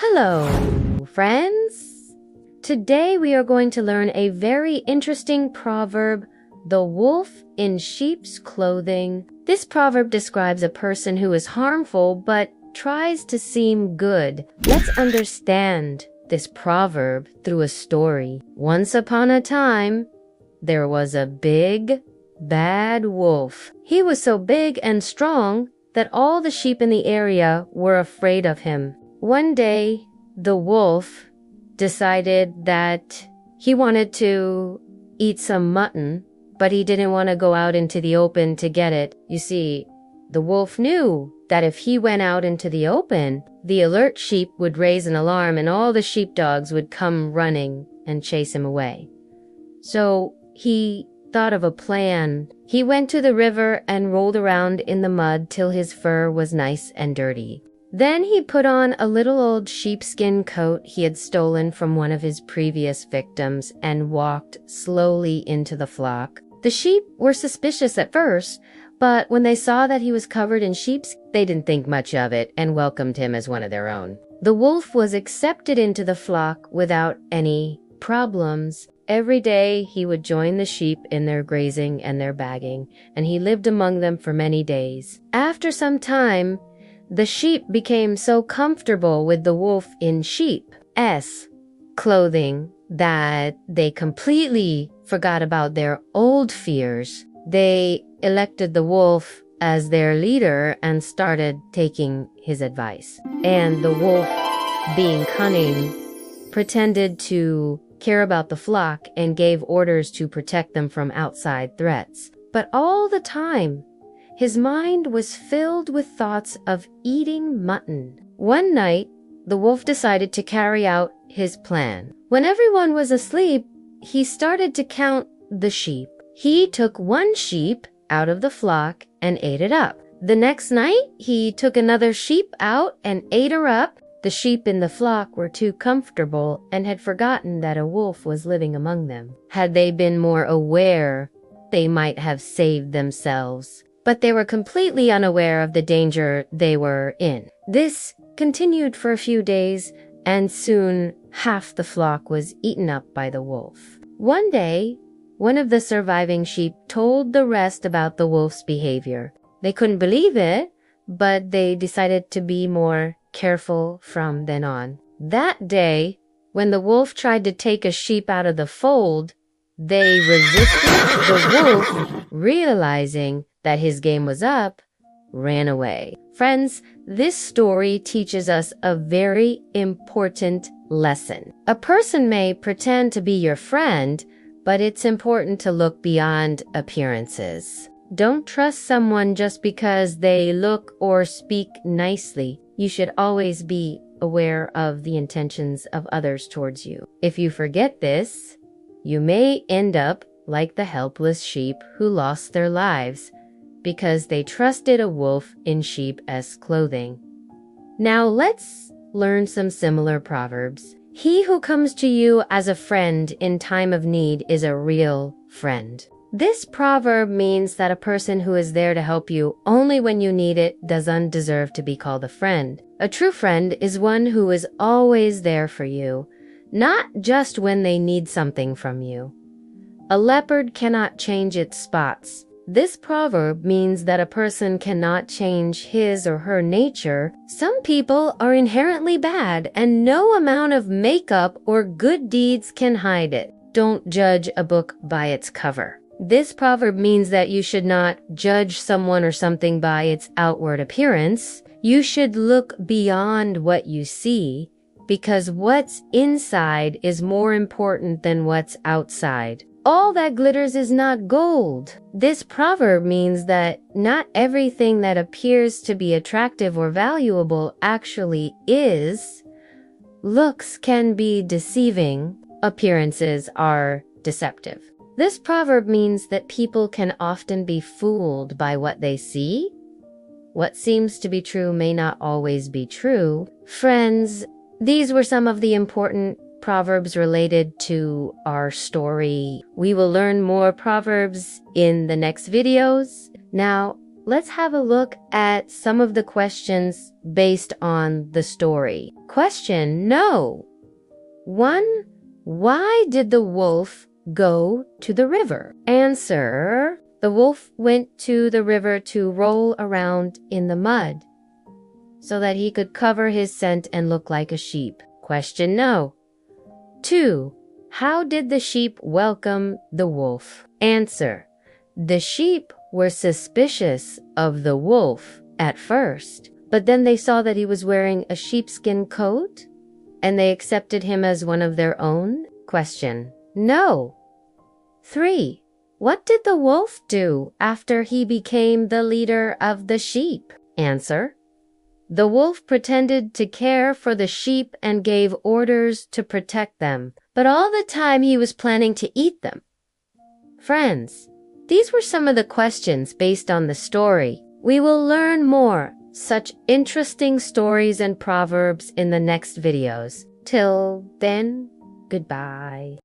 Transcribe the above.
Hello, friends! Today we are going to learn a very interesting proverb, the wolf in sheep's clothing. This proverb describes a person who is harmful but tries to seem good. Let's understand this proverb through a story. Once upon a time, there was a big, bad wolf. He was so big and strong that all the sheep in the area were afraid of him. One day, the wolf decided that he wanted to eat some mutton, but he didn't want to go out into the open to get it. You see, the wolf knew that if he went out into the open, the alert sheep would raise an alarm and all the sheepdogs would come running and chase him away. So he thought of a plan. He went to the river and rolled around in the mud till his fur was nice and dirty. Then he put on a little old sheepskin coat he had stolen from one of his previous victims and walked slowly into the flock. The sheep were suspicious at first, but when they saw that he was covered in sheepskin, they didn't think much of it and welcomed him as one of their own. The wolf was accepted into the flock without any problems. Every day he would join the sheep in their grazing and their bagging, and he lived among them for many days. After some time, the sheep became so comfortable with the wolf in sheep's clothing that they completely forgot about their old fears. They elected the wolf as their leader and started taking his advice. And the wolf, being cunning, pretended to care about the flock and gave orders to protect them from outside threats. But all the time, his mind was filled with thoughts of eating mutton. One night, the wolf decided to carry out his plan. When everyone was asleep, he started to count the sheep. He took one sheep out of the flock and ate it up. The next night, he took another sheep out and ate her up. The sheep in the flock were too comfortable and had forgotten that a wolf was living among them. Had they been more aware, they might have saved themselves. But they were completely unaware of the danger they were in. This continued for a few days, and soon half the flock was eaten up by the wolf. One day, one of the surviving sheep told the rest about the wolf's behavior. They couldn't believe it, but they decided to be more careful from then on. That day, when the wolf tried to take a sheep out of the fold, they resisted. The wolf, realizing that his game was up, ran away. Friends, this story teaches us a very important lesson. A person may pretend to be your friend, but it's important to look beyond appearances. Don't trust someone just because they look or speak nicely. You should always be aware of the intentions of others towards you. If you forget this, you may end up like the helpless sheep who lost their lives because they trusted a wolf in sheep's clothing. Now let's learn some similar proverbs. He who comes to you as a friend in time of need is a real friend. This proverb means that a person who is there to help you only when you need it doesn't deserve to be called a friend. A true friend is one who is always there for you, not just when they need something from you. A leopard cannot change its spots. This proverb means that a person cannot change his or her nature. Some people are inherently bad, and no amount of makeup or good deeds can hide it. Don't judge a book by its cover. This proverb means that you should not judge someone or something by its outward appearance. You should look beyond what you see, because what's inside is more important than what's outside. All that glitters is not gold. This proverb means that not everything that appears to be attractive or valuable actually is. Looks can be deceiving. Appearances are deceptive. This proverb means that people can often be fooled by what they see. What seems to be true may not always be true. Friends, these were some of the important proverbs related to our story. We will learn more proverbs in the next videos. Now, Let's have a look at some of the questions based on the story. Question no. 1. Why did the wolf go to the river? Answer. The wolf went to the river to roll around in the mud so that he could cover his scent and look like a sheep. Question no. 2. How did the sheep welcome the wolf? Answer. The sheep were suspicious of the wolf at first, but then they saw that he was wearing a sheepskin coat and they accepted him as one of their own. Question no. 3. What did the wolf do after he became the leader of the sheep? Answer. The wolf pretended to care for the sheep and gave orders to protect them, but all the time he was planning to eat them. Friends, these were some of the questions based on the story. We will learn more such interesting stories and proverbs in the next videos. Till then, goodbye.